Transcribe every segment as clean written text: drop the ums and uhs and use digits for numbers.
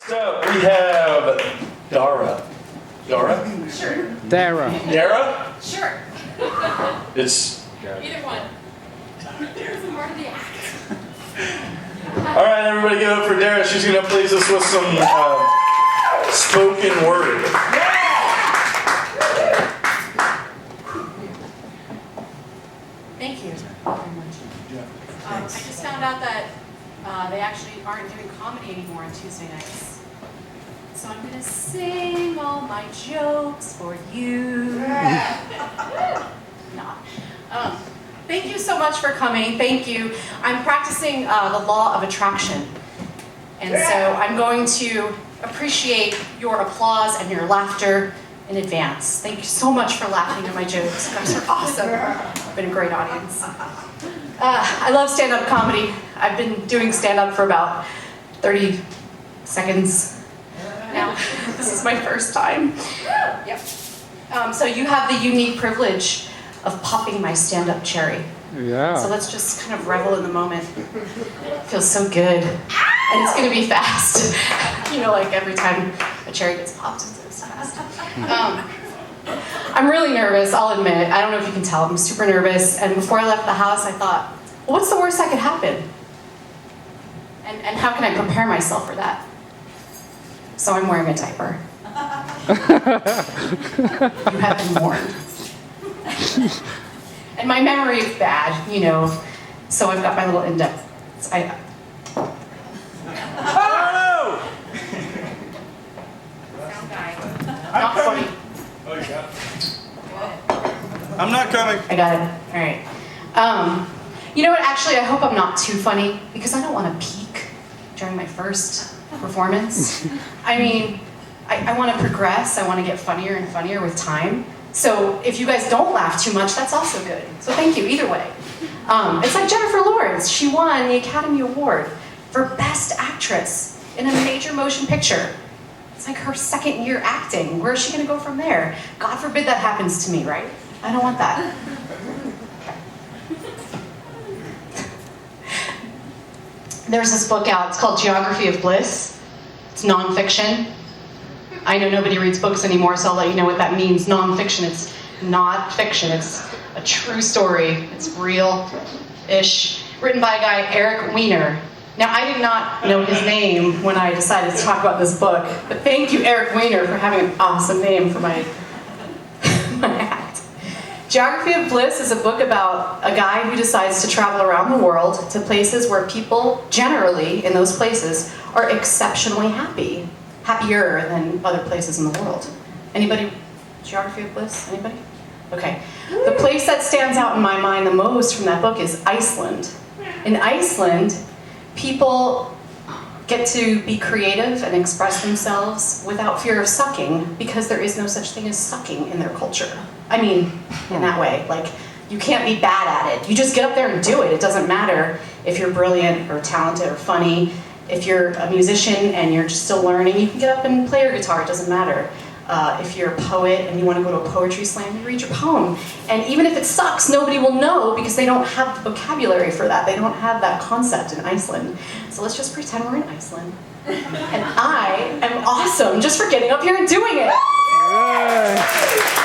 So we have Dara. Dara? Sure. Dara. Dara? Sure. It's. Either one. There's a part of the act. Alright, everybody give it up for Dara. She's going to please us with some spoken word. Thank you very much. I just found out that they actually aren't doing comedy anymore on Tuesday nights. So I'm going to sing all my jokes for you. Not. Thank you so much for coming. Thank you. I'm practicing the law of attraction. And so I'm going to appreciate your applause and your laughter in advance. Thank you so much for laughing at my jokes. You guys are awesome. You've been a great audience. I love stand-up comedy. I've been doing stand-up for about 30 seconds now. This is my first time. Yep. So you have the unique privilege of popping my stand-up cherry. Yeah. So let's just kind of revel in the moment. It feels so good. And it's going to be fast. You know, like every time a cherry gets popped, it's fast. I'm really nervous, I'll admit. I don't know if you can tell, I'm super nervous. And before I left the house, I thought, well, what's the worst that could happen? And how can I prepare myself for that? So I'm wearing a diaper. You have been warned. And my memory is bad, you know, so I've got my little index. Oh! Sound guy. Not funny. Oh, you got it. I'm not coming. I got it. All right. You know what? Actually, I hope I'm not too funny because I don't want to peak during my first performance. I mean, I want to progress. I want to get funnier and funnier with time. So if you guys don't laugh too much, that's also good. So thank you, either way. It's like Jennifer Lawrence. She won the Academy Award for Best Actress in a major motion picture. It's like her second year acting. Where is she going to go from there? God forbid that happens to me, right? I don't want that. There's this book out. It's called Geography of Bliss. It's nonfiction. I know nobody reads books anymore, so I'll let you know what that means. Nonfiction, it's not fiction. It's a true story. It's real-ish. Written by a guy, Eric Weiner. Now, I did not know his name when I decided to talk about this book, but thank you, Eric Weiner, for having an awesome name for my act. Geography of Bliss is a book about a guy who decides to travel around the world to places where people, generally, in those places, are exceptionally happy. Happier than other places in the world. Anybody? Geography of Bliss? Anybody? Okay. The place that stands out in my mind the most from that book is Iceland. In Iceland, people get to be creative and express themselves without fear of sucking because there is no such thing as sucking in their culture. I mean, in that way. Like, you can't be bad at it. You just get up there and do it. It doesn't matter if you're brilliant or talented or funny. If you're a musician and you're just still learning, you can get up and play your guitar, it doesn't matter. If you're a poet and you want to go to a poetry slam, you read your poem. And even if it sucks, nobody will know because they don't have the vocabulary for that. They don't have that concept in Iceland. So let's just pretend we're in Iceland. And I am awesome just for getting up here and doing it.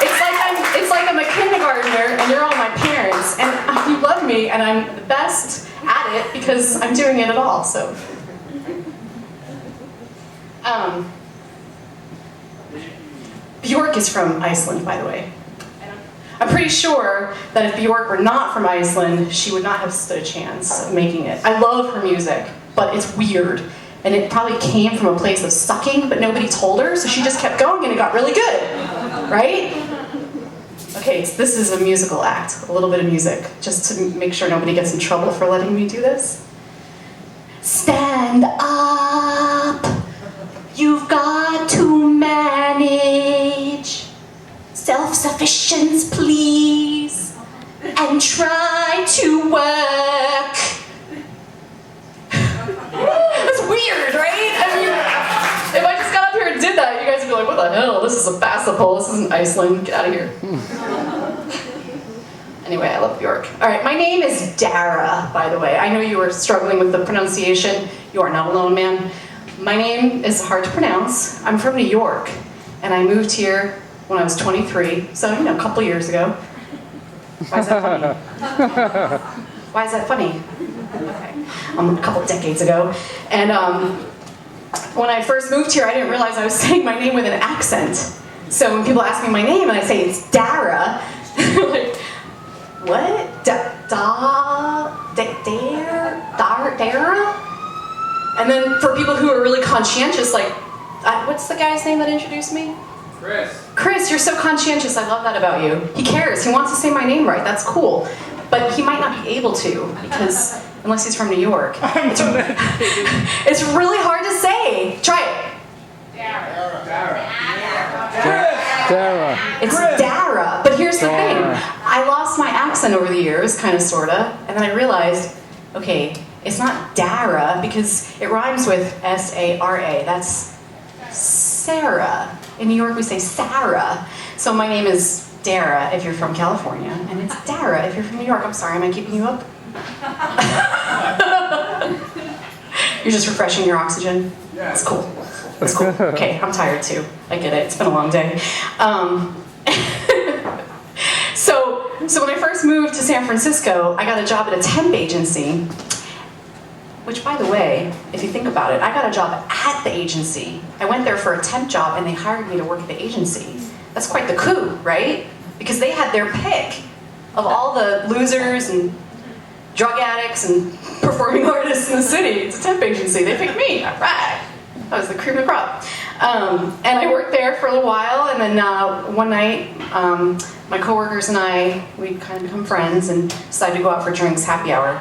It's like I'm a kindergartner and you're all my parents. And you love me and I'm the best at it because I'm doing it at all. So. Bjork is from Iceland, by the way. I'm pretty sure that if Bjork were not from Iceland, she would not have stood a chance of making it. I love her music, but it's weird. And it probably came from a place of sucking, but nobody told her, so she just kept going and it got really good, right? Okay, so this is a musical act, a little bit of music, just to make sure nobody gets in trouble for letting me do this. Stand up. You've got to manage self-sufficiency, please, and try to work. That's weird, right? I mean, if I just got up here and did that, you guys would be like, what the hell? This is Sebastopol, this isn't Iceland, get out of here. Anyway, I love Bjork. All right, my name is Dara, by the way. I know you were struggling with the pronunciation. You are not alone, man. My name is hard to pronounce. I'm from New York, and I moved here when I was 23, so, a couple years ago. Why is that funny? Why is that funny? Okay. A couple decades ago. And when I first moved here, I didn't realize I was saying my name with an accent. So when people ask me my name and I say it's Dara, they're like, what? Dara? And then for people who are really conscientious, like, what's the guy's name that introduced me? Chris, you're so conscientious. I love that about you. He cares. He wants to say my name right. That's cool. But he might not be able to, because unless he's from New York. It's really hard to say. Try it. Dara. It's Dara. But here's the thing. I lost my accent over the years, kind of, sort of. And then I realized, okay, it's not Dara because it rhymes with S-A-R-A. That's Sarah. In New York, we say Sarah. So my name is Dara if you're from California, and it's Dara if you're from New York. I'm sorry, am I keeping you up? You're just refreshing your oxygen? It's cool. It's cool. Okay, I'm tired too. I get it. It's been a long day. So when I first moved to San Francisco, I got a job at a temp agency, which, by the way, if you think about it, I got a job at the agency. I went there for a temp job, and they hired me to work at the agency. That's quite the coup, right? Because they had their pick of all the losers and drug addicts and performing artists in the city. It's a temp agency. They picked me. All right. I was the cream of the crop. And I worked there for a little while, and then one night, my coworkers and I, we'd kind of become friends and decided to go out for drinks, happy hour.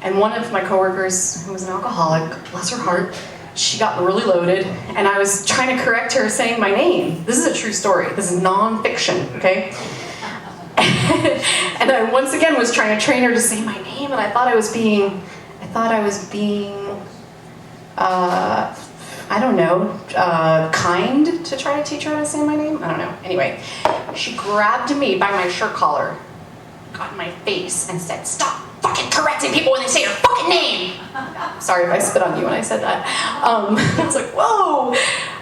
And one of my coworkers, who was an alcoholic, bless her heart, she got really loaded, and I was trying to correct her saying my name. This is a true story. This is non-fiction, okay? And I once again was trying to train her to say my name, and I thought I was being, I don't know, kind to try to teach her how to say my name? I don't know. Anyway, she grabbed me by my shirt collar, got in my face, and said, "Stop fucking correcting people when they say your fucking name!" Sorry if I spit on you when I said that. I was like, whoa,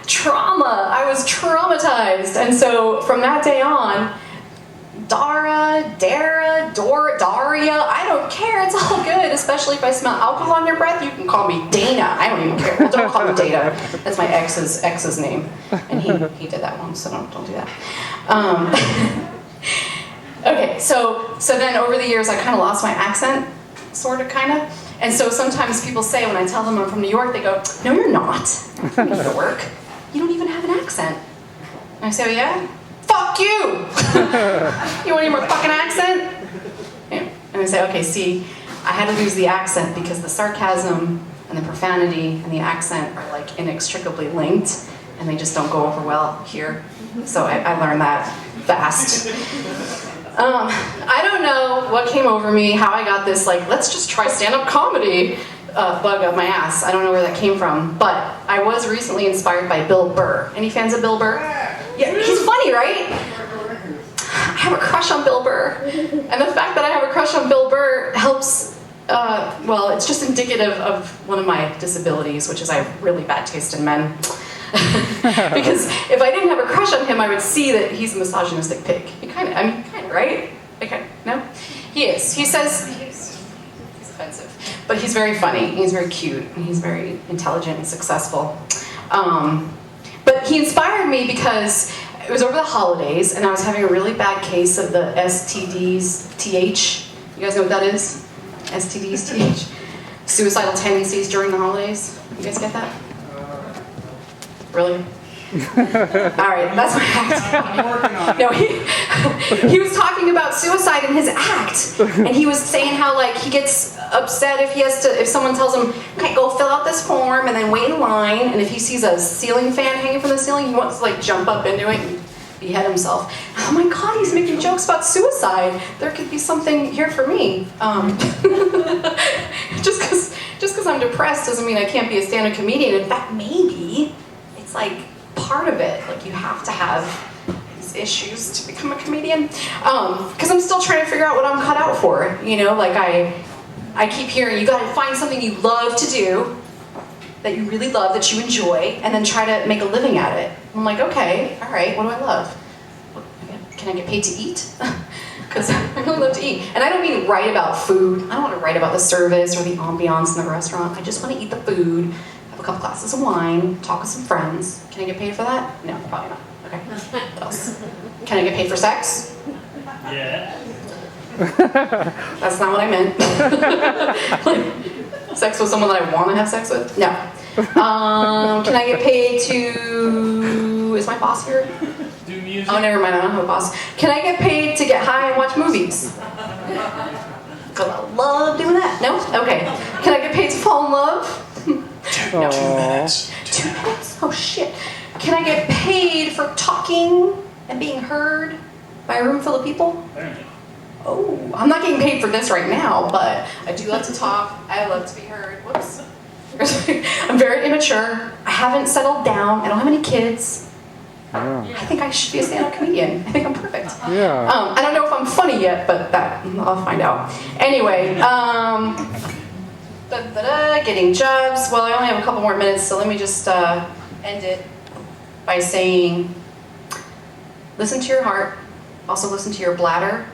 trauma. I was traumatized. And so from that day on, Dara, Daria, I don't care, it's all good, especially if I smell alcohol on your breath, you can call me Dana, I don't even care. Well, don't call me Dana, that's my ex's name, and he did that one, so don't do that. Okay, so then over the years I kind of lost my accent, sort of, kind of, and so sometimes people say, when I tell them I'm from New York, they go, "No, you're not, I'm from New York, you don't even have an accent." And I say, "Oh yeah? Fuck you! You want any more fucking accent?" Yeah. And I say, okay, see, I had to lose the accent because the sarcasm and the profanity and the accent are like inextricably linked, and they just don't go over well here. So I learned that fast. I don't know what came over me, how I got this, like, let's just try stand-up comedy bug up my ass. I don't know where that came from, but I was recently inspired by Bill Burr. Any fans of Bill Burr? Yeah, he's funny, right? I have a crush on Bill Burr. And the fact that I have a crush on Bill Burr helps, well, it's just indicative of one of my disabilities, which is I have really bad taste in men. Because if I didn't have a crush on him, I would see that he's a misogynistic pig. He kind of, right? Okay, no? He is. He says, he's offensive. But he's very funny, he's very cute, and he's very intelligent and successful. But he inspired me because it was over the holidays, and I was having a really bad case of the STDs, TH. You guys know what that is? STDs, TH. Suicidal tendencies during the holidays. You guys get that? Really? Alright, that's my act. I'm working on it. No, he was talking about suicide in his act. And he was saying how, like, he gets upset if someone tells him, okay, go fill out this form and then wait in line, and if he sees a ceiling fan hanging from the ceiling, he wants to, like, jump up into it and behead himself. Oh my god, he's making jokes about suicide. There could be something here for me. Just because I'm depressed doesn't mean I can't be a stand-up comedian. In fact, maybe it's like part of it. Like, you have to have these issues to become a comedian. Because I'm still trying to figure out what I'm cut out for. You know, like I keep hearing, you gotta find something you love to do, that you really love, that you enjoy, and then try to make a living at it. I'm like, okay, all right, what do I love? Can I get paid to eat? Because I really love to eat. And I don't mean write about food. I don't want to write about the service or the ambiance in the restaurant. I just want to eat the food, have a couple glasses of wine, talk with some friends. Can I get paid for that? No, probably not. Okay, what else? Can I get paid for sex? Yeah. That's not what I meant. Like, sex with someone that I want to have sex with? No. Can I get paid to... Is my boss here? Do music. Oh, never mind, I don't have a boss. Can I get paid to get high and watch movies? Because I love doing that. No? Okay. Can I get paid to fall in love? No. 2 minutes. 2 minutes? Oh, shit. Can I get paid for talking and being heard by a room full of people? Oh, I'm not getting paid for this right now, but I do love to talk. I love to be heard. Whoops. I'm very immature. I haven't settled down. I don't have any kids. Yeah. I think I should be a stand-up comedian. I think I'm perfect. Yeah. I don't know if I'm funny yet, but that I'll find out. Anyway, getting jobs. Well, I only have a couple more minutes, so let me just end it by saying, listen to your heart. Also listen to your bladder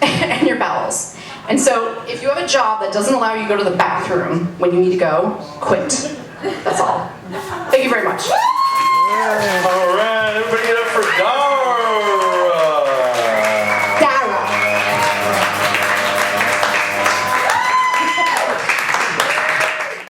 and your bowels. And so, if you have a job that doesn't allow you to go to the bathroom when you need to go, quit. That's all. Thank you very much.